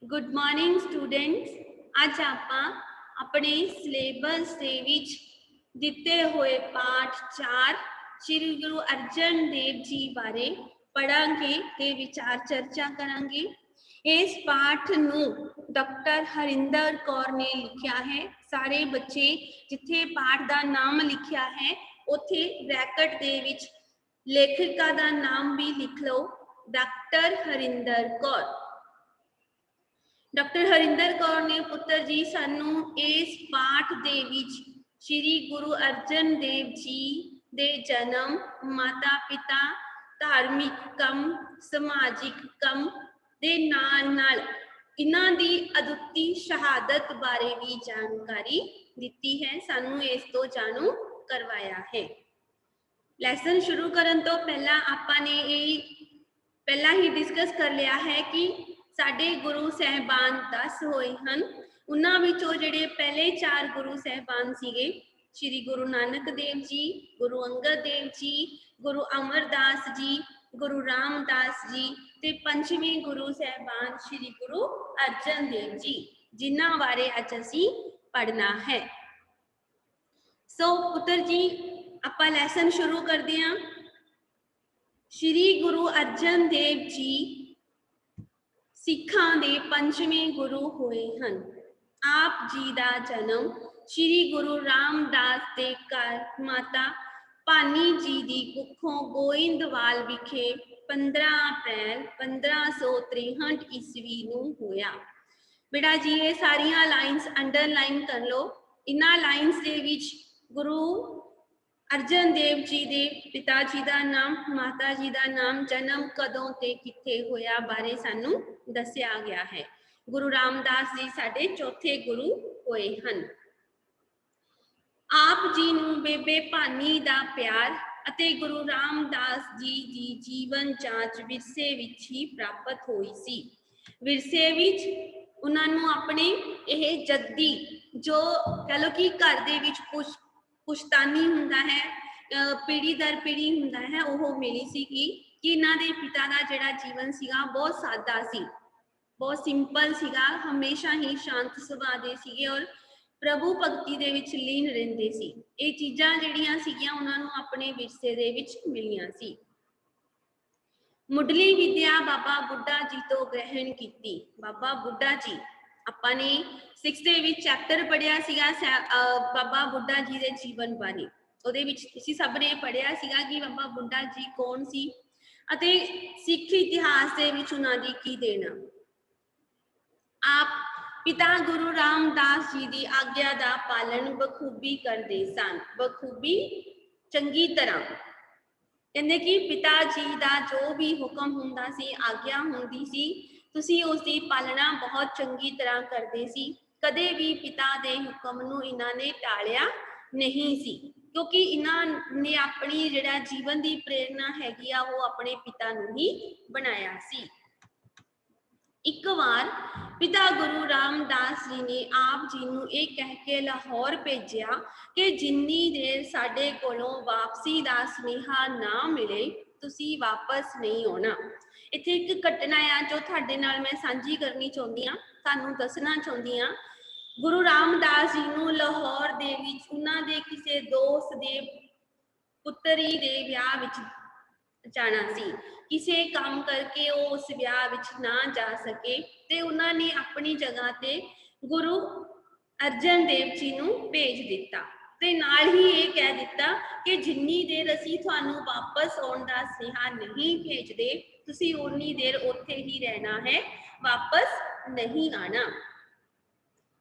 Good morning students. अज आपां अपने syllabus दे विच दिते हुए पाठ 4 श्री गुरु अर्जन देव जी बारे पढ़ांगे ते विचार चर्चा करांगे। इस पाठ नूं डॉक्टर हरिंदर कौर ने लिखिया है। सारे बच्चे जिथे पाठ का नाम लिखिया है उथे ब्रैकेट दे विच लेखिका का नाम भी लिख लो, डॉक्टर हरिंदर कौर। डॉक्टर हरिंदर कौर ने पुत्र जी सानू इस पाठ दे विच श्री गुरु अर्जन देव जी दे जन्म, माता पिता, धार्मिक कम, समाजिक कम दे नाल इन्हां दी अदुੱਤੀ शहादत बारे भी जानकारी दिती है, सानू इस तो जानू करवाया है। लैसन शुरू करन तो पहला आपां ने पहला ही डिस्कस कर लिया है कि साडे गुरु साहबान 10 होए हन। उन्हां विचों जिहड़े पहले 4 गुरु साहबान सीगे, श्री गुरु नानक देव जी, गुरु अंगद देव जी, गुरु अमरदास जी, गुरु रामदास जी ते पंचवें गुरु साहबान श्री गुरु अर्जन देव जी, जिन्हां बारे अज असीं पढ़ना है। सो पुत्र जी आपां लैसन शुरू करदे हां। श्री गुरु अर्जन देव जी सिखां दे पंचवें गुरु होए हन। आप जी दा जन्म श्री गुरु रामदास दे घर माता पानी जी दी कुखों गोइंदवाल विखे 15 अप्रैल 1563 ईस्वी नूं होया। बेटा जी ये सारियां लाइन्स अंडरलाइन कर लो। इन्हां लाइन्स दे विच गुरु अर्जन देव जी दे पिता जी का नाम, माता जी का नाम, जन्म कदों ते किथे होया बारे सानू दस्या गया है। गुरु रामदास जी साडे चौथे गुरु होए हन। आप जी नू बेबे भानी दा प्यार अते गुरु रामदास जी दी जीवन जांच विरसे विच ही प्राप्त हुई सी। विरसे विच उन्हां नू अपने यह जद्दी जो कह लो कि घर दे विच पुश्तानी हुंदा है, पीढ़ी दर पीढ़ी हुंदा है, वह मिली सी कि इन्हां दे पिता का जिहड़ा जीवन सीगा बहुत सादा सी, बहुत सिंपल सीगा, हमेशा ही शांत सुभाअ दे सीगे और प्रभु भगती दे विच लीन रहिंदे सी। ये चीज़ां जिहड़ियां सीगियां उन्हां नूं अपने विरसे दे विच मिलियां सी। मुढ़ली विद्या बाबा बुड्ढा जी तो ग्रहण की। बाबा बुड्ढा जी आपां ने 6th दे विच चैप्टर पढ़िया सीगा बाबा बुड्ढा जी दे जीवन बारे। ਉਹਦੇ ਵਿੱਚ ਤੁਸੀਂ ਸਭ ਨੇ ਪੜ੍ਹਿਆ ਸੀਗਾ ਕਿ ਬਾਬਾ ਬੁੱਢਾ ਜੀ ਕੌਣ ਸੀ ਅਤੇ ਸਿੱਖ ਇਤਿਹਾਸ ਦੇ ਵਿੱਚ ਉਹਨਾਂ ਦੀ ਕੀ ਦੇਣ। ਆਪ पिता गुरु रामदास जी की आग्या का पालन बखूबी करते सन, बखूबी चंगी तरह। कहते कि पिता जी का जो भी हुक्म हुंदा सी, आग्या हुंदी सी, तुसी उसकी पालना बहुत चंगी तरह करते सी। कदे भी पिता के हुक्म नूं इन्हां ने टालिया नहीं सी, क्योंकि इन्हां ने अपनी जिहड़ा जीवन की प्रेरणा हैगी आ वो अपने पिता नूं ही बनाया सी। एक बार पिता गुरु रामदास जी ने आप जी नूं ये कह के लाहौर भेजिया कि जिन्नी देर साडे कोलों वापसी का सुनेहा ना मिले तुसी वापस नहीं आना। इत्थे एक घटना आ जो तुहाडे नाल मैं सांझी करनी चाहुंदी हां, तुहानूं दसना चाहुंदी हां। गुरु रामदास जी नूं लाहौर दे विच उन्हां दे किसे दोस्त दे पुत्री दे विआह विच जाना सी। किसी काम करके वो उस विआह विच ना जा सके ते उन्होंने अपनी जगह ते गुरु अर्जन देव जी नूं भेज दिता ते नाल ही ये कह दिता कि जिन्नी देर असीं तुहानूं वापस आउण दा सुनेहा नहीं भेजदे तुसीं उन्नी देर उत्थे ही रहना है, वापस नहीं आना।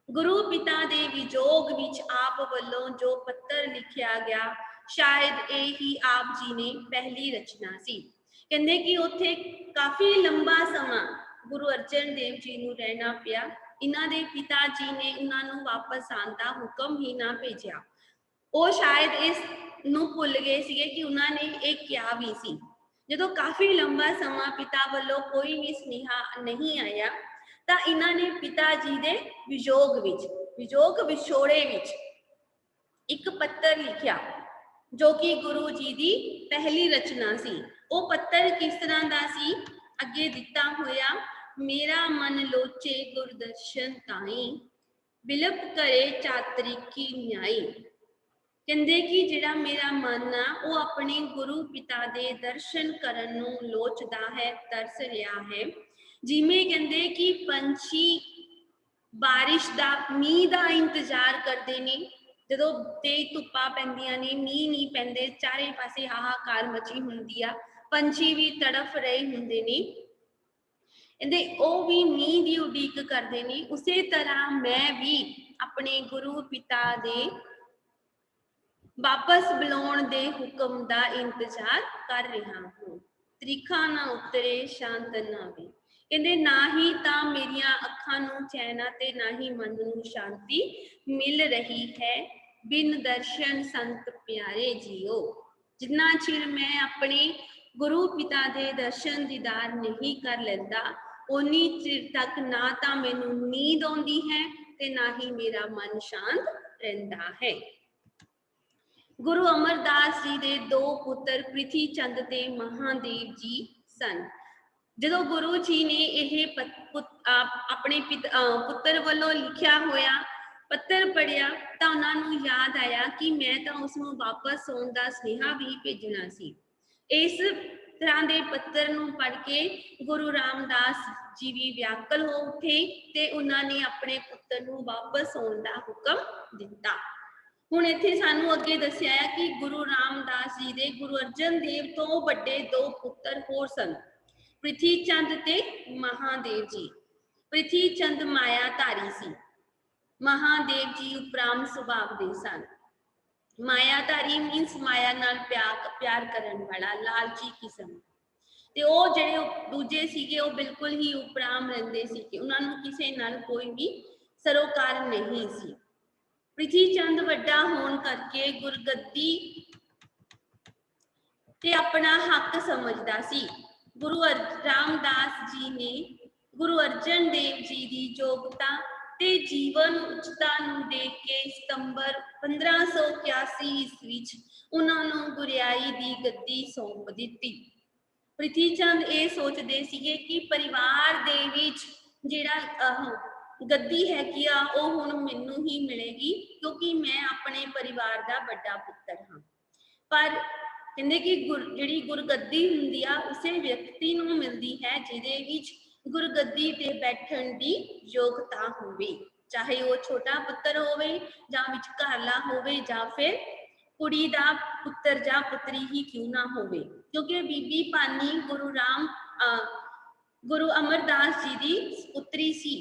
गुरु पिता दे विजोग विच आप वल्लों जो पत्र लिखिया गया शायद यही आप जी ने पहली रचना सी। कहते कि उत्थे काफ़ी लंबा समा गुरु अर्जन देव जी नूं रहना पिया। इन्हां दे पिता जी ने उन्हां नूं वापस आउण दा हुक्म ही ना भेजिया। वो शायद इस नूं भुल गए सीगे कि उन्होंने ये किया भी सी। जदों काफ़ी लंबा समा पिता वालों कोई भी सुनेहा नहीं आया तो इन्हां ने पिता जी दे विजोग विछोड़े विच एक पत्र लिखिया जो कि गुरु जी की पहली रचना सी। वो पत्र किस तरह का सी अगे दिता होया मेरा मन लोचे गुरदर्शन ताई बिलप करे चातरिकी न्याई। कहते कि जिहड़ा मेरा मन आ वो अपने गुरु पिता दे दर्शन करन नूं लोचदा है, तरस रहा है। जिवें कहते कि पंछी बारिश का मीह का इंतजार करते ने, जदों तेज धुप्पां पैंदियां ने, मीह नहीं पैंदे, चारे पासे हाहाकार मची हुंदी आ, पंछी भी तड़फ रहे हुंदे ने, कहते ਉਹ भी मीह की उड़ीक करते हैं। उसी तरह मैं भी अपने गुरु पिता दे वापस बुलाउण दे हुक्म का इंतजार कर रहा हूँ। त्रिखा ना उतरे शांत ना वे, कहते ना ही तो मेरिया अखां नूं चैन ते ना ही मन नूं शांति मिल रही है। बिन दर्शन संत प्यारे जियो, जिन्ना चिर मैं अपने गुरु पिता दे दर्शन दीदार नहीं कर लेंदा, उन्नी चिर तक ना तो मैनू नींद आउंदी है ते ना ही मेरा मन शांत रहिंदा है। गुरु अमरदास जी दे दो पुत्र प्रिथी चंद ते महादेव जी सन। जदों गुरु जी ने यह अपने पुत्र वालों लिखिया होया पत्र पढ़िया तो उन्होंने याद आया कि मैं तो उसनूं वापस आउण दा सुनेहा भी भेजना सी। इस तरह के पत्र नूं पढ़ के गुरु रामदास जी भी व्याकुल हो उठे ते उन्होंने अपने पुत्र नूं वापस आउण दा हुक्म दिता। हुण इत्थे सानू अगे दस्सिया है कि गुरु रामदास जी दे गुरु अर्जन देव तो वड्डे दो पुत्र होर सन, प्रिथी चंद ते महादेव जी। प्रिथी चंद मायाधारी सी, महादेव जी उपराम सुभाव दे सन। मायाधारी मीनस माया नाल प्यार करन वाला, लालची किस्म। ते ओ जिहड़े दूजे सीगे ओ बिल्कुल ही उपराम रहिंदे सीगे, उन्हां नूं किसे नाल कोई भी सरोकार नहीं सी। प्रिथी चंद वड्डा होने करके गुरगद्दी ते अपना हक समझदा सी। गुरु रामदास जी ने गुरु अर्जन देव जी की योग्यता ते जीवन उच्चता नूं देख के सितंबर 1581 ईस्वी उन्होंने गुरियाई की गद्दी सौंप दी। प्रिथी चंद ये सोचते सीगे कि परिवार दे विच जिहड़ा गद्दी हैगी आ वो हुण मैनू ही मिलेगी, क्योंकि मैं अपने परिवार का बड़ा पुत्र हाँ। पर कहते कि जिहड़ी गुरगद्दी हुंदी आ उसे व्यक्ति नूं मिलती है जिहदे विच गुरगद्दी ते बैठण दी योग्यता होवे, चाहे वो छोटा पुत्र होवे जां विचकारला होवे जां फिर कुड़ी दा पुत्र जां पुत्री ही क्यों ना होवे। क्योंकि बीबी भानी गुरु अमरदास जी की पुत्री सी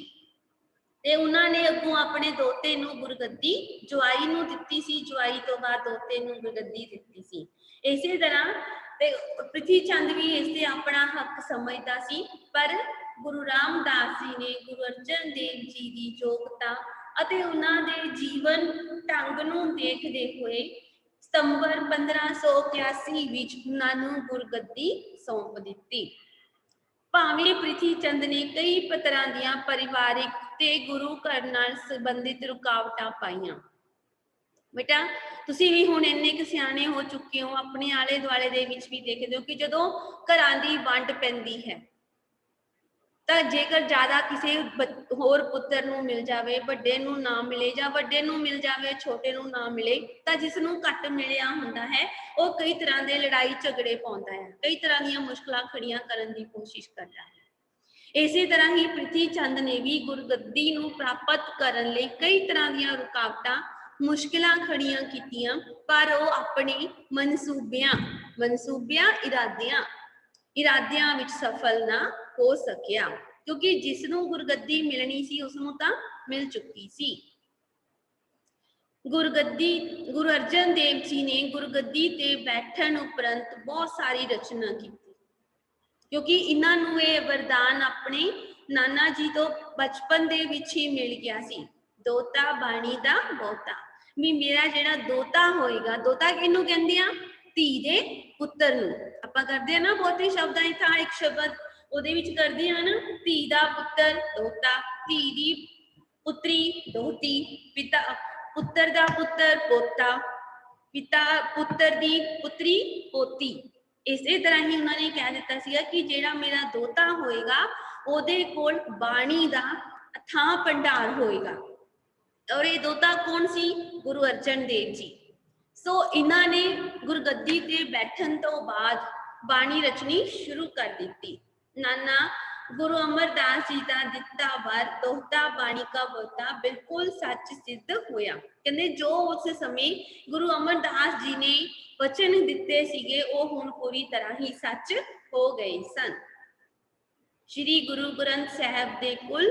ते उन्होंने अगों अपने दोते नूं गुरगद्दी जवाई नूं दित्ती सी, जवाई तो बाद दोते नूं गुरगद्दी दित्ती सी। इसी तरह प्रिथी चंद भी इससे अपना हक समझदा सी, पर गुरु रामदास जी ने गुरु अर्जन देव जी की योग्यता अते उन्हां दे जीवन ढंग नूं देखदे होए सितंबर 1581 विच उन्हां नूं गुरगद्दी सौंप दित्ती। भावें प्रिथी चंद ने कई तरह दियां परिवारिक ते गुरु घर नाल संबंधित रुकावटां पाईयां। बेटा तुसीं भी हुण इन्ने क सियाणे हो चुके हो, अपने आले दुआले दे विच भी देखदे हो कि जदों घरां दी वंड पैंदी है तां जेकर ज़्यादा किसी होर पुत्र नूं मिल जावे, वड्डे नूं ना मिले जां वड्डे नूं मिल जावे छोटे नूं ना मिले, तां जिसनूं घट मिलिया हुंदा है वो कई तरह के लड़ाई झगड़े पाउंदा है, कई तरह दीयां मुश्किलां खड़ियां करन दी कोशिश करदा है। इसी तरह ही प्रिथी चंद ने भी गुरगद्दी नूं प्राप्त करन लई कई तरह दीयां रुकावटां मुश्किलां खड़ियां कीतियां, पर वो अपने मनसूबियां इरादियां विच सफल ना हो सकिया, क्योंकि जिसनूं गुरगद्दी मिलनी सी उसनूं तां मिल चुकी सी। गुरु अर्जन देव जी ने गुरगद्दी ते बैठन उपरंत बहुत सारी रचना की, क्योंकि इन्होंने ये वरदान अपने नाना जी तो बचपन दे विच ही मिल गया सी, दोता बाणी दा बहुता, भी मेरा जिहड़ा दोता होएगा, दोता किहनूं कहंदे आ, धी दे पुत्तर नूं। आपां करदे आ ना बहुते शब्दां दी थां एक शब्द ਉਹਦੇ ਵਿੱਚ ਕਰਦੇ ਆ ਨਾ, ਧੀ ਦਾ ਪੁੱਤਰ ਦੋਤਾ, ਧੀ ਦੀ ਪੁੱਤਰੀ ਦੋਤੀ, ਪਿਤਾ ਪੁੱਤਰ ਦਾ ਪੁੱਤਰ ਪੋਤਾ, ਪਿਤਾ ਪੁੱਤਰ ਦੀ ਪੁੱਤਰੀ ਪੋਤੀ। ਇਸੇ ਤਰ੍ਹਾਂ ਹੀ ਉਹਨਾਂ ਨੇ ਕਹਿ ਦਿੱਤਾ ਸੀਗਾ ਕਿ ਜਿਹੜਾ ਮੇਰਾ ਦੋਤਾ ਹੋਏਗਾ ਉਹਦੇ ਕੋਲ ਬਾਣੀ ਦਾ ਅਥਾਹ ਭੰਡਾਰ ਹੋਏਗਾ। ਔਰ ਇਹ ਦੋਤਾ ਕੌਣ ਸੀ? ਗੁਰੂ ਅਰਜਨ ਦੇਵ ਜੀ। ਸੋ ਇਹਨਾਂ ਨੇ ਗੁਰਗੱਦੀ ਤੇ ਬੈਠਣ ਤੋਂ ਬਾਅਦ ਬਾਣੀ ਰਚਨੀ ਸ਼ੁਰੂ ਕਰ ਦਿੱਤੀ। ਨਾਨਾ ਗੁਰੂ ਅਮਰਦਾਸ ਜੀ ਦਾ ਦਿੱਤਾ ਵਰ ਦੋਹਤਾ ਬਾਣੀ ਕਾ ਬੋਤਾ ਬਿਲਕੁਲ ਸੱਚ ਸਿੱਧ ਹੋਇਆ। ਕਹਿੰਦੇ ਜੋ ਉਸ ਸਮੇਂ ਗੁਰੂ ਅਮਰਦਾਸ ਜੀ ਨੇ ਵਚਨ ਦਿੱਤੇ ਸੀਗੇ ਉਹ ਹੁਣ ਪੂਰੀ ਤਰ੍ਹਾਂ ਹੀ ਸੱਚ ਹੋ ਗਏ ਸਨ। ਸ਼੍ਰੀ ਗੁਰੂ ਗ੍ਰੰਥ ਸਾਹਿਬ ਦੇ ਕੁੱਲ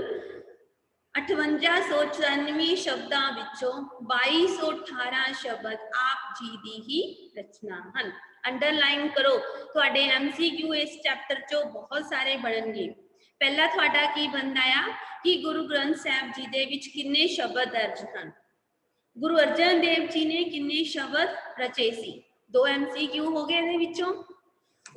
5894 ਸ਼ਬਦਾਂ ਵਿੱਚੋਂ 2218 ਸ਼ਬਦ ਆਪ ਜੀ ਦੀ ਹੀ ਰਚਨਾ ਹਨ। ਅੰਡਰਲਾਈਨ ਕਰੋ, ਤੁਹਾਡੇ MCQ ਇਸ ਚੈਪਟਰ ਚੋਂ ਬਹੁਤ ਸਾਰੇ ਬਣਨਗੇ। ਪਹਿਲਾ ਤੁਹਾਡਾ ਕੀ ਬਣਦਾ ਆ ਕਿ ਗੁਰੂ ਗ੍ਰੰਥ ਸਾਹਿਬ ਜੀ ਦੇ ਵਿੱਚ ਕਿੰਨੇ ਸ਼ਬਦ ਦਰਜ ਹਨ। ਗੁਰੂ ਅਰਜਨ ਦੇਵ ਜੀ ਨੇ ਕਿੰਨੇ ਸ਼ਬਦ ਰਚੇ ਸੀ? 2 MCQ ਹੋ ਗਏ ਇਹਦੇ ਵਿੱਚੋਂ।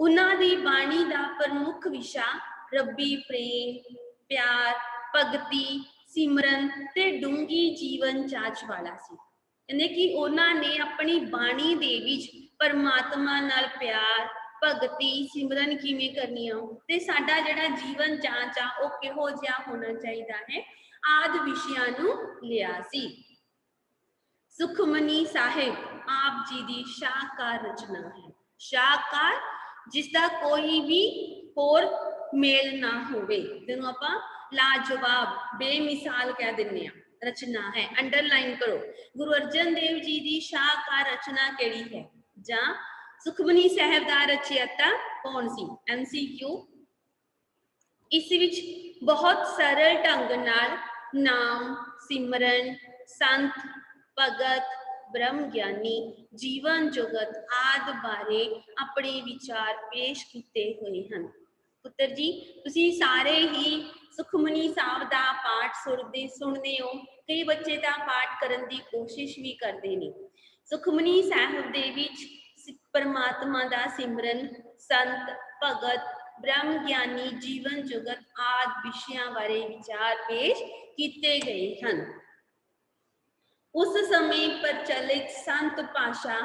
ਉਹਨਾਂ ਦੀ ਬਾਣੀ ਦਾ ਪ੍ਰਮੁੱਖ ਵਿਸ਼ਾ ਰੱਬੀ ਪ੍ਰੇਮ, ਪਿਆਰ, ਭਗਤੀ, ਸਿਮਰਨ ਤੇ ਡੂੰਗੀ ਜੀਵਨ ਜਾਂਚ ਵਾਲਾ ਸੀ। ਕਹਿੰਦੇ ਕਿ ਉਹਨਾਂ ਨੇ ਆਪਣੀ ਬਾਣੀ ਦੇ ਵਿੱਚ ਪਰਮਾਤਮਾ ਨਾਲ ਪਿਆਰ, ਭਗਤੀ, ਸਿਮਰਨ ਕਿਵੇਂ ਕਰਨੀ ਆ ਤੇ ਸਾਡਾ ਜਿਹੜਾ ਜੀਵਨ ਜਾਂਚ ਆ ਉਹ ਕਿਹੋ ਜਿਹਾ ਹੋਣਾ ਚਾਹੀਦਾ ਹੈ ਆਦਿ ਵਿਸ਼ਿਆਂ ਨੂੰ ਲਿਆ ਸੀ। ਸੁਖਮਨੀ ਸਾਹਿਬ ਆਪ ਜੀ ਦੀ ਸ਼ਾਹਕਾਰ ਰਚਨਾ ਹੈ। ਸ਼ਾਹਕਾਰ ਜਿਸਦਾ ਕੋਈ ਵੀ ਹੋਰ ਮੇਲ ਨਾ ਹੋਵੇ, ਜਿਹਨੂੰ ਆਪਾਂ ਲਾਜਵਾਬ, ਬੇਮਿਸਾਲ ਕਹਿ ਦਿੰਦੇ ਆ ਰਚਨਾ ਹੈ। ਅੰਡਰਲਾਈਨ ਕਰੋ, ਗੁਰੂ ਅਰਜਨ ਦੇਵ ਜੀ ਦੀ ਸ਼ਾਹਕਾਰ ਰਚਨਾ ਕਿਹੜੀ ਹੈ ਜਾਂ ਸੁਖਮਨੀ ਸਾਹਿਬ ਦਾ ਰਚయిਤਾ ਕੌਣ ਸੀ? MCQ। ਇਸ ਵਿੱਚ ਬਹੁਤ ਸਰਲ ਢੰਗ ਨਾਲ ਨਾਮ, ਸਿਮਰਨ, ਸੰਤ, ਭਗਤ, ਬ੍ਰਹਮ ਗਿਆਨੀ, ਜੀਵਨ ਜੁਗਤ ਆਦਿ ਬਾਰੇ ਆਪਣੇ ਵਿਚਾਰ ਪੇਸ਼ ਕੀਤੇ ਹੋਏ ਹਨ। ਪੁੱਤਰ ਜੀ ਤੁਸੀਂ ਸਾਰੇ ਹੀ ਸੁਖਮਨੀ ਸਾਹਿਬ ਦਾ ਪਾਠ ਸੁਣਦੇ ਹੋ। ਕਈ ਬੱਚੇ ਤਾਂ ਪਾਠ ਕਰਨ ਦੀ ਕੋਸ਼ਿਸ਼ ਵੀ ਕਰਦੇ ਨੇ। ਸੁਖਮਨੀ ਸਾਹਿਬ ਦੇ ਵਿੱਚ ਪਰਮਾਤਮਾ ਦਾ ਸਿਮਰਨ, ਸੰਤ, ਭਗਤ, ਬ੍ਰਹਮ ਗਿਆਨੀ, ਜੀਵਨ ਜੁਗਤ ਆਦਿ ਵਿਸ਼ਿਆਂ ਬਾਰੇ ਵਿਚਾਰ ਪੇਸ਼ ਕੀਤੇ ਗਏ ਹਨ। ਉਸ ਸਮੇਂ ਪ੍ਰਚਲਿਤ ਸੰਤ ਭਾਸ਼ਾ,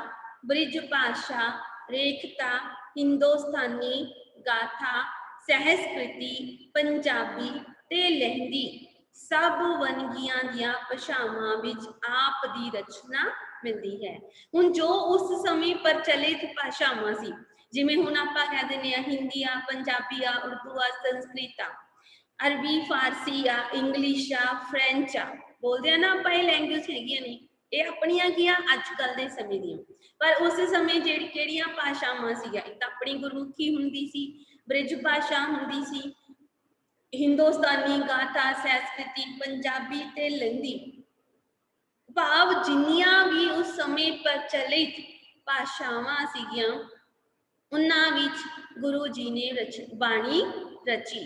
ਬ੍ਰਿਜ ਭਾਸ਼ਾ, ਰੇਖਤਾ, ਹਿੰਦੁਸਤਾਨੀ, ਗਾਥਾ, ਸਹਿਸਕ੍ਰਿਤੀ, ਪੰਜਾਬੀ ਤੇ ਲਹਿੰਦੀ ਸਭ ਵੰਨਗੀਆਂ ਦੀਆਂ ਭਾਸ਼ਾਵਾਂ ਵਿੱਚ ਆਪ ਦੀ ਰਚਨਾ ਮਿਲਦੀ ਹੈ। ਹੁਣ ਜੋ ਉਸ ਸਮੇਂ ਪ੍ਰਚਲਿਤ ਭਾਸ਼ਾਵਾਂ ਸੀ, ਜਿਵੇਂ ਹੁਣ ਆਪਾਂ ਕਹਿ ਦਿੰਦੇ ਆ ਹਿੰਦੀ ਆ, ਪੰਜਾਬੀ ਆ, ਉਰਦੂ ਆ, ਸੰਸਕ੍ਰਿਤ ਆ, ਅਰਬੀ, ਫਾਰਸੀ ਆ, ਇੰਗਲਿਸ਼ ਆ, ਫ੍ਰੈਂਚ ਆ, ਬੋਲਦੇ ਆ ਨਾ ਆਪਾਂ, ਇਹ ਲੈਂਗੁਏਜ ਹੈਗੀਆਂ ਨੇ, ਇਹ ਆਪਣੀਆਂ ਕੀ ਆ ਅੱਜ ਕੱਲ ਦੇ ਸਮੇਂ ਦੀਆਂ। ਪਰ ਉਸ ਸਮੇਂ ਕਿਹੜੀਆਂ ਭਾਸ਼ਾਵਾਂ ਸੀਗੀਆਂ? ਇੱਕ ਤਾਂ ਆਪਣੀ ਗੁਰਮੁਖੀ ਹੁੰਦੀ ਸੀ, ਬ੍ਰਿਜ ਭਾਸ਼ਾ ਹੁੰਦੀ ਸੀ, ਹਿੰਦੁਸਤਾਨੀ, ਗਾਥਾ, ਸੰਸਕ੍ਰਿਤੀ, ਪੰਜਾਬੀ ਤੇ ਲਹਿੰਦੀ। ਭਾਵ ਜਿੰਨੀਆਂ ਵੀ ਉਸ ਸਮੇਂ ਪ੍ਰਚਲਿਤ ਭਾਸ਼ਾਵਾਂ ਸੀਗੀਆਂ ਉਹਨਾਂ ਵਿੱਚ ਗੁਰੂ ਜੀ ਨੇ ਬਾਣੀ ਰਚੀ।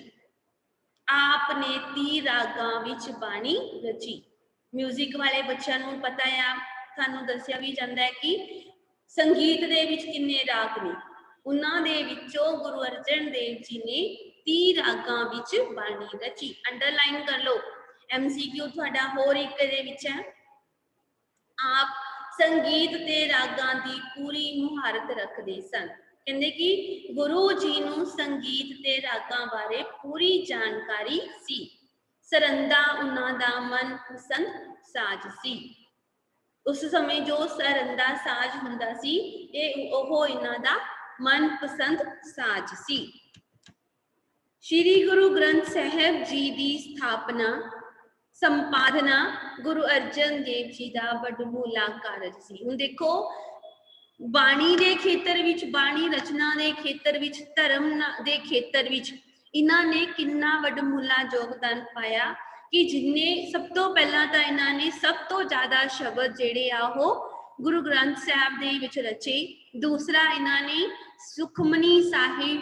ਆਪ ਨੇ 30 ਰਾਗਾਂ ਵਿੱਚ ਬਾਣੀ ਰਚੀ। ਮਿਊਜ਼ਿਕ ਵਾਲੇ ਬੱਚਿਆਂ ਨੂੰ ਪਤਾ ਆ, ਤੁਹਾਨੂੰ ਦੱਸਿਆ ਵੀ ਜਾਂਦਾ ਹੈ ਕਿ ਸੰਗੀਤ ਦੇ ਵਿੱਚ ਕਿੰਨੇ ਰਾਗ ਨੇ। ਉਹਨਾਂ ਦੇ ਵਿੱਚੋਂ ਗੁਰੂ ਅਰਜਨ ਦੇਵ ਜੀ ਨੇ 30 ਰਾਗਾਂ ਵਿੱਚ ਬਾਣੀ ਰਚੀ। ਅੰਡਰਲਾਈਨ ਕਰ ਲਓ। MCQ ਤੁਹਾਡਾ ਹੋਰ ਇੱਕ ਦੇ ਵਿੱਚ ਹੈ, ਆਪ ਸੰਗੀਤ ਤੇ ਰਾਗਾਂ ਦੀ ਪੂਰੀ ਮੁਹਾਰਤ ਰੱਖਦੇ ਸਨ। ਕਹਿੰਦੇ ਕਿ ਗੁਰੂ ਜੀ ਨੂੰ ਸੰਗੀਤ ਤੇ ਰਾਗਾਂ ਬਾਰੇ ਪੂਰੀ ਜਾਣਕਾਰੀ ਸੀ। ਸਰੰਦਾ ਉਹਨਾਂ ਦਾ ਮਨਪਸੰਦ ਸਾਜ਼ ਸੀ। ਉਸ ਸਮੇਂ ਜੋ ਸਰੰਦਾ ਸਾਜ਼ ਹੁੰਦਾ ਸੀ ਉਹ ਇਹਨਾਂ ਦਾ ਮਨਪਸੰਦ ਸਾਜ਼ ਸੀ। ਸ਼੍ਰੀ ਗੁਰੂ ਗ੍ਰੰਥ ਸਾਹਿਬ ਜੀ ਦੀ ਸਥਾਪਨਾ, ਸੰਪਾਦਨਾ ਗੁਰੂ ਅਰਜਨ ਦੇਵ ਜੀ ਦਾ ਵਡਮੁੱਲਾ ਕਾਰਜ ਸੀ। ਹੁਣ ਦੇਖੋ ਬਾਣੀ ਦੇ ਖੇਤਰ ਵਿੱਚ, ਬਾਣੀ ਰਚਨਾ ਦੇ ਖੇਤਰ ਵਿੱਚ, ਧਰਮ ਦੇ ਖੇਤਰ ਵਿੱਚ ਇਹਨਾਂ ਨੇ ਕਿੰਨਾ ਵਡਮੁੱਲਾ ਯੋਗਦਾਨ ਪਾਇਆ ਕਿ ਜਿੰਨੇ ਸਭ ਤੋਂ ਪਹਿਲਾਂ ਤਾਂ ਇਹਨਾਂ ਨੇ ਸਭ ਤੋਂ ਜ਼ਿਆਦਾ ਸ਼ਬਦ ਜਿਹੜੇ ਆ ਉਹ ਗੁਰੂ ਗ੍ਰੰਥ ਸਾਹਿਬ ਦੇ ਵਿੱਚ ਰਚੇ। ਦੂਸਰਾ ਇਹਨਾਂ ਨੇ ਸੁਖਮਨੀ ਸਾਹਿਬ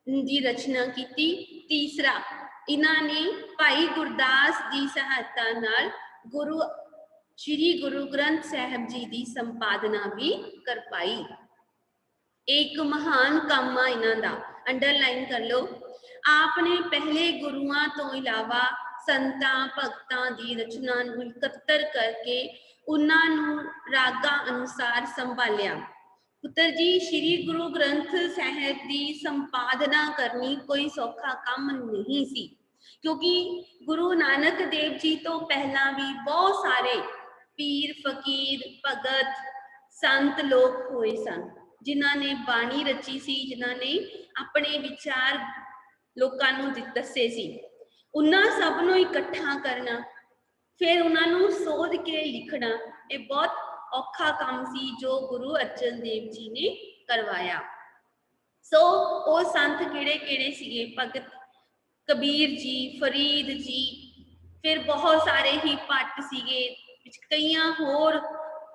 ਦੀ ਰਚਨਾ ਕੀਤੀ। ਤੀਸਰਾ ਇਹਨਾਂ ਨੇ ਭਾਈ ਗੁਰਦਾਸ ਦੀ ਸਹਾਇਤਾ ਨਾਲ ਸ਼੍ਰੀ ਗੁਰੂ ਗ੍ਰੰਥ ਸਾਹਿਬ ਜੀ ਦੀ ਸੰਪਾਦਨਾ ਵੀ ਕਰ ਪਾਈ। ਇੱਕ ਮਹਾਨ ਕੰਮ ਆ ਇਹਨਾਂ ਦਾ, ਅੰਡਰਲਾਈਨ ਕਰ ਲਓ। ਆਪ ਨੇ ਪਹਿਲੇ ਗੁਰੂਆਂ ਤੋਂ ਇਲਾਵਾ ਸੰਤਾਂ ਭਗਤਾਂ ਦੀ ਰਚਨਾ ਨੂੰ ਇਕੱਤਰ ਕਰਕੇ ਉਹਨਾਂ ਨੂੰ ਰਾਗਾਂ ਅਨੁਸਾਰ ਸੰਭਾਲਿਆ पुत्र जी श्री गुरु ग्रंथ साहिब की संपादना करनी कोई सौखा काम नहीं सी, क्योंकि गुरु नानक देव जी तो पहला भी बहुत सारे पीर फकीर भगत संत लोग हुए सन जिन्हों ने बाणी रची सी, जिन्हों ने अपने विचार लोकां नूं दस्से सी। उन्हां सब नूं इकट्ठा करना फिर उन्होंने सोच के लिखना ये बहुत औखा काम सी जो गुरु अर्जन देव जी ने करवाया। सो वो संत किहड़े किहड़े सीगे? भगत कबीर जी, फरीद जी, फिर बहुत सारे ही भट्ट सीगे, कई होर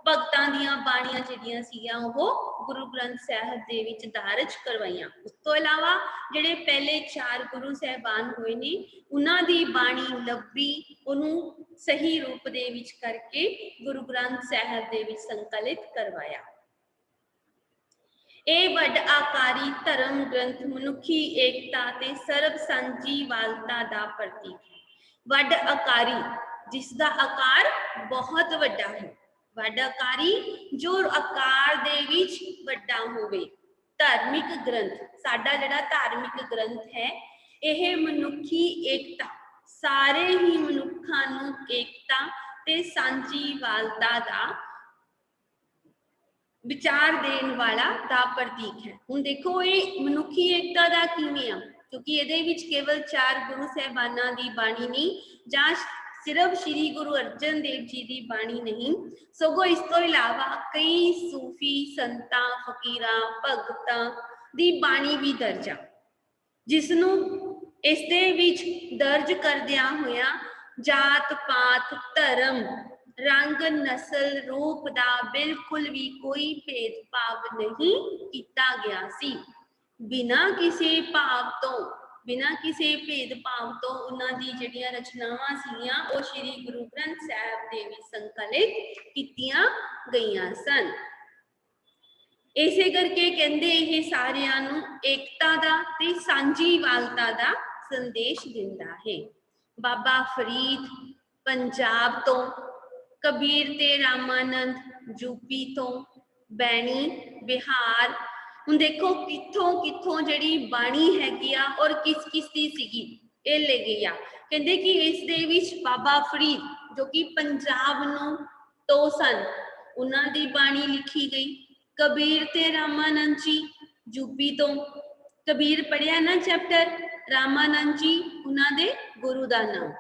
भगतां दीयां बाणियां जिहड़ियां सीगियां ओह गुरु ग्रंथ साहिब दे विच दर्ज करवाइयां। उस तो इलावा जिहड़े पहले 4 गुरु साहिबान होए ने उन्हां दी बाणी लब्भी उहनूं सही रूप दे विच करके गुरु ग्रंथ साहिब दे विच संकलित करवाया। ਇਹ ਵੱਡ ਆਕਾਰੀ ਧਰਮ ਗ੍ਰੰਥ ਮਨੁੱਖੀ ਏਕਤਾ ਤੇ ਸਰਬ ਸਾਂਝੀਵਾਲਤਾ ਦਾ ਪ੍ਰਤੀਕ ਹੈ। ਵੱਡ ਆਕਾਰੀ ਜਿਸ ਦਾ ਆਕਾਰ ਬਹੁਤ ਵੱਡਾ ਹੈ, ਵੱਡ ਆਕਾਰੀ ਜੋ ਆਕਾਰ ਦੇ ਵਿੱਚ ਵੱਡਾ ਹੋਵੇ। ਧਾਰਮਿਕ ਗ੍ਰੰਥ ਸਾਡਾ ਜਿਹੜਾ ਧਾਰਮਿਕ ਗ੍ਰੰਥ ਹੈ ਇਹ ਮਨੁੱਖੀ ਏਕਤਾ, ਸਾਰੇ ਹੀ ਮਨੁੱਖਾਂ ਨੂੰ ਏਕਤਾ ਤੇ ਸਾਂਝੀਵਾਲਤਾ ਦਾ विचार देने वाला दा प्रतीक है। हुण देखो ये मनुखी एकता दा किवें आ, क्योंकि इहदे विच केवल 4 गुरु साहिबानां दी बाणी नहीं जां सिर्फ श्री गुरु अर्जन देव जी की बाणी नहीं, सगों इस तो इलावा कई सूफी संतां फकीरां भगतां दी बाणी भी दर्ज आ, जिसनूं इस दे विच दर्ज करदियां होया जात पात धर्म रंग नस्ल रूप का बिल्कुल भी कोई भेदभाव नहीं किया गया सी। बिना किसी भाव तो बिना किसी भेदभाव तो उन्होंने जिहड़ियां रचनावां सीगियां वो श्री गुरु ग्रंथ साहिब दे विच संकलित कीतियां गईयां सन। इसे करके कहंदे ये सारियां नूं एकता दा ते सांझीवालता दा संदेश दिंदा है। बाबा फरीद पंजाब तो, कबीर ते रामानंद यूपी तो, बैणी बिहार। हुण देखो कित्थों कित्थों जिहड़ी बाणी हैगी आ और किस किस दी सीगी ये ले गई आ। कहंदे कि इस दे विच बाबा फरीद जो कि पंजाब नूं तो सन उन्हां दी बाणी लिखी गई। कबीर ते रामानंद जी यूपी तो, कबीर पढ़िया ना चैप्टर, रामानंद जी उन्हां दे गुरु दा नाम।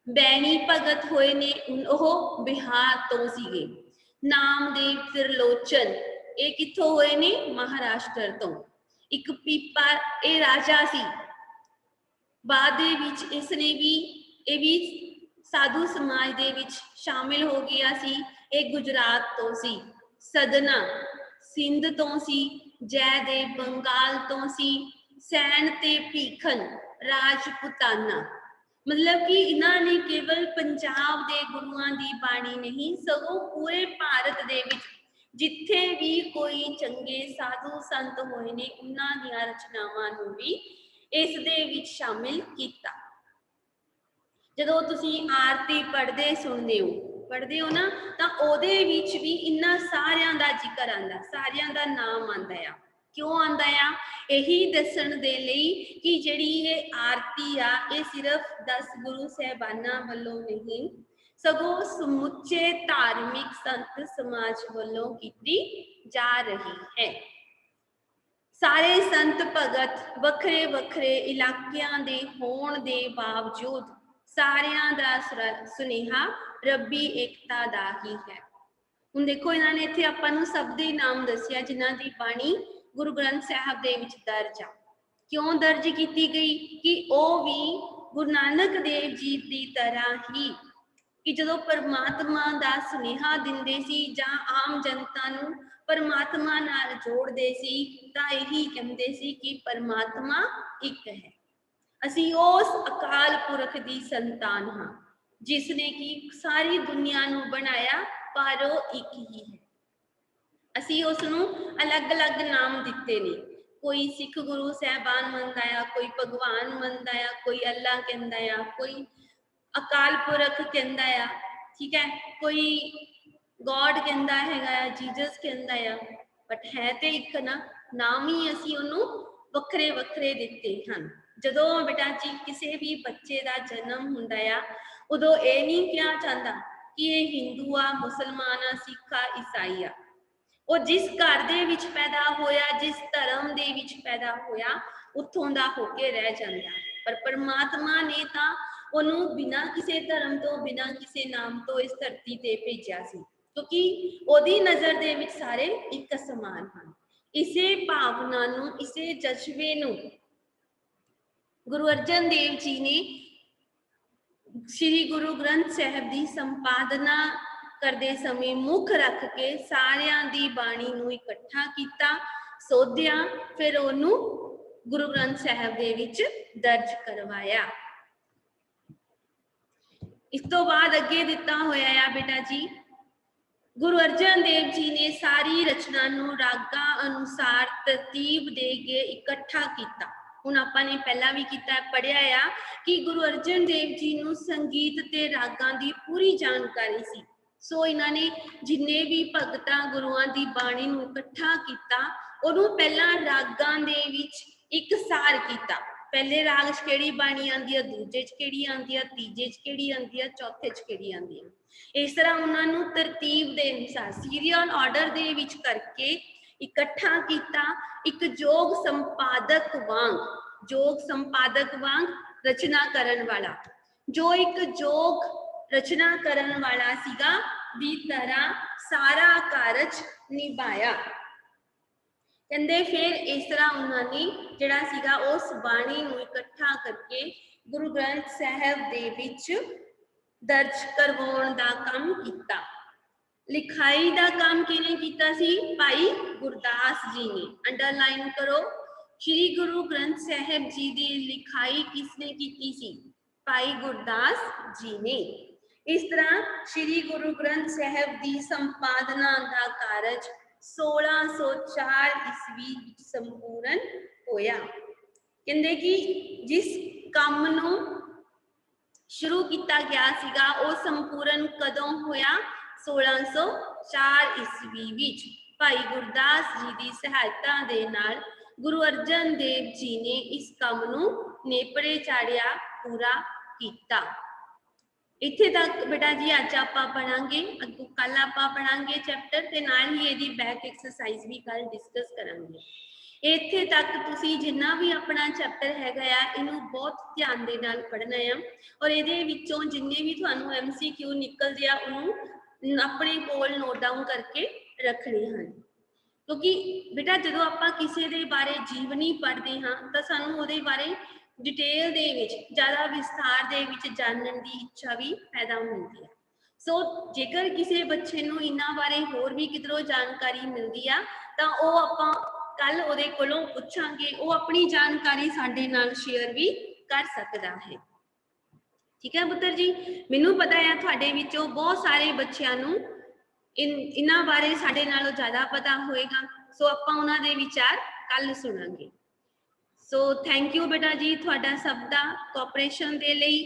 बैणी भगत होए ने ओह बिहार तो सीगे। नामदेव त्रिलोचन ये कित्थों होए ने? महाराष्ट्र तो। एक पीपा ये राजा सी, बाद दे विच इसने भी ये भी साधु समाज दे विच शामिल हो गया सी। ये गुजरात तो सी। सदना सिंध तो सी। जयदेव बंगाल तो सी। सैन ते भीखन राजपुताना। मतलब कि इन्होंने केवल पंजाब के गुरुआं की बाणी नहीं सगों पूरे भारत दे विच जिथे भी कोई चंगे साधु संत होए ने उन्हां दीयां रचनावां नूं भी इस दे विच शामिल किया। जदों तुसीं आरती पढ़दे हो ना तां ओहदे विच भी इन्हां सारियां दा जिक्र आंदा, सारियां दा नाम आंदा आ। क्यों आंदा आ? यही दसन दे लई कि जिहड़ी ये आरती आ ये सिर्फ 10 गुरु साहिबानां वल्लों नहीं सगों समुचे धार्मिक संत समाज वल्लों कीती जा रही है। सारे संत भगत वखरे वखरे इलाकियां दे होण दे बावजूद सारियां दा सुनेहा रब्बी एकता दा ही है। हुण देखो इन्होंने इत्थे आपां नूं सब दे नाम दस्सिया जिन्हां दी बाणी गुरु ग्रंथ साहिब दे विच दर्ज आ। क्यों दर्ज की गई? कि वह भी गुरु नानक देव जी की तरह ही कि जदों परमात्मा का सुनेहा दिंदे सी जां आम जनता नूं परमात्मा नाल जोड़दे सी तां यही कहंदे सी कि परमात्मा एक है। असीं उस अकाल पुरख की संतान हाँ जिसने कि सारी दुनिया नूं बनाया पर वह एक ही है। असीं उसनूं अलग अलग नाम दिते ने, कोई सिख गुरु साहबान मनदा आ, कोई भगवान मनदा आ, कोई अल्लाह कहंदा आ, कोई अकाल पुरख कहंदा आ, ठीक है, कोई गॉड कहंदा हैगा, जीसस कहंदा आ। बट है तो एक ना, नाम ही असी उन्होंने वखरे वखरे दिते हैं। जदों बेटा जी किसी भी बच्चे का जन्म हुंदा आ, उदों ये नहीं कहा चाहता कि ये हिंदू आ, मुसलमान आ, सिख आ, ईसाई आ। वो जिस घर दे विच पैदा होया, जिस धर्म दे विच पैदा होया, उत्थों दा होके रह जांदा। पर परमात्मा ने तां उन्होंने बिना किसी धर्म तो, बिना किसी नाम तो इस धरती ते भेजा सी, क्योंकि ओदी नज़र दे विच सारे एक समान हैं। इसे भावना नूं, इसे जज्बे नूं गुरु अर्जन देव जी ने श्री गुरु ग्रंथ साहिब की संपादना करते समय मुख रख के सारियां दी बाणी नूं इकट्ठा किया, सोधिया, फिर उन्होंने गुरु ग्रंथ साहिब दे विच दर्ज करवाया। इस तो बाद अगे दिता होया है बेटा जी, गुरु अर्जन देव जी ने सारी रचना नूं रागा अनुसार तरतीब दे के इकट्ठा किया। हुण आपां ने पहला भी किया, पढ़िया आ कि गुरु अर्जन देव जी नूं संगीत ते रागां दी पूरी जानकारी सी। सो इन्हां ने जिन्ने भी भगतां गुरुआं दी बाणी नूं इकट्ठा किया, उहनूं पहला रागां दे विच एक सार किया। पहले राग च किहड़ी बाणी आंदी है, दूजे च किहड़ी आंदी है, तीजे च किहड़ी आंदी है, चौथे च किहड़ी आंदी है। इस तरह उन्होंने तरतीब के अनुसार सीरियल ऑर्डर दे विच करके इकट्ठा किया। एक जोग संपादक वांग, जोग संपादक वांग रचना करन वाला, जो एक जोग रचना करन वाला सीगा दी तरह सारा कारज निभाया। कहते फिर इस तरह उन्होंने जिहड़ा सीगा उस बाणी नूं इकट्ठा करके गुरु ग्रंथ साहिब दे विच दर्ज करवाउण दा काम किया। लिखाई दा काम किने कीता सी? भाई गुरदास जी ने। अंडरलाइन करो, श्री गुरु ग्रंथ साहिब जी की लिखाई किसने की सी? भाई गुरदास जी ने। इस तरह श्री गुरु ग्रंथ साहिब की संपादना का कारज 1604 ईस्वी संपूर्ण होया। कहते कि जिस काम नूं शुरू किया गया सीगा वो संपूर्ण कदों होया? 1604 ईस्वी विच भाई गुरदास जी की सहायता दे नाल गुरु अर्जन देव जी ने इस काम नूं नेपरे चाढ़िया, पूरा किया। इत्थे तक बेटा जी अज आपां पढ़ांगे, अगों कल आपां पढ़ांगे चैप्टर ते नाल ही इहदी बैक एक्सरसाइज भी कल डिस्कस करांगे। इत्थे तक तुसी जिन्ना भी अपना चैप्टर हैगा आ इनू बहुत ध्यान दे नाल पढ़ना है और इहदे विचों जिन्ने भी तुहानू MCQ निकलदे आ उहनू अपने कोल नोट डाउन करके रखने हैं। क्योंकि बेटा जदों आपां किसी दे बारे जीवनी पढ़ते हाँ तो सानू उहदे बारे डिटेल दे विच ज़्यादा विस्तार दे विच जानने की इच्छा भी पैदा होती है। सो जेकर किसी बच्चे नूं इन्हां बारे होर भी किधरों जानकारी मिलती है तो वह आपां कल उहदे कोलों पुछांगे, वो अपनी जानकारी साडे नाल शेयर भी कर सकता है। ठीक है पुत्र जी, मैनू पता है तुहाडे विचों बहुत सारे बच्चों नूं इन्हां बारे साडे नालों ज़्यादा पता होएगा। सो आपां उन्हां दे विचार कल सुनांगे। सो थैंक यू बेटा जी तुहाडा सब दा कोऑपरेशन दे लई।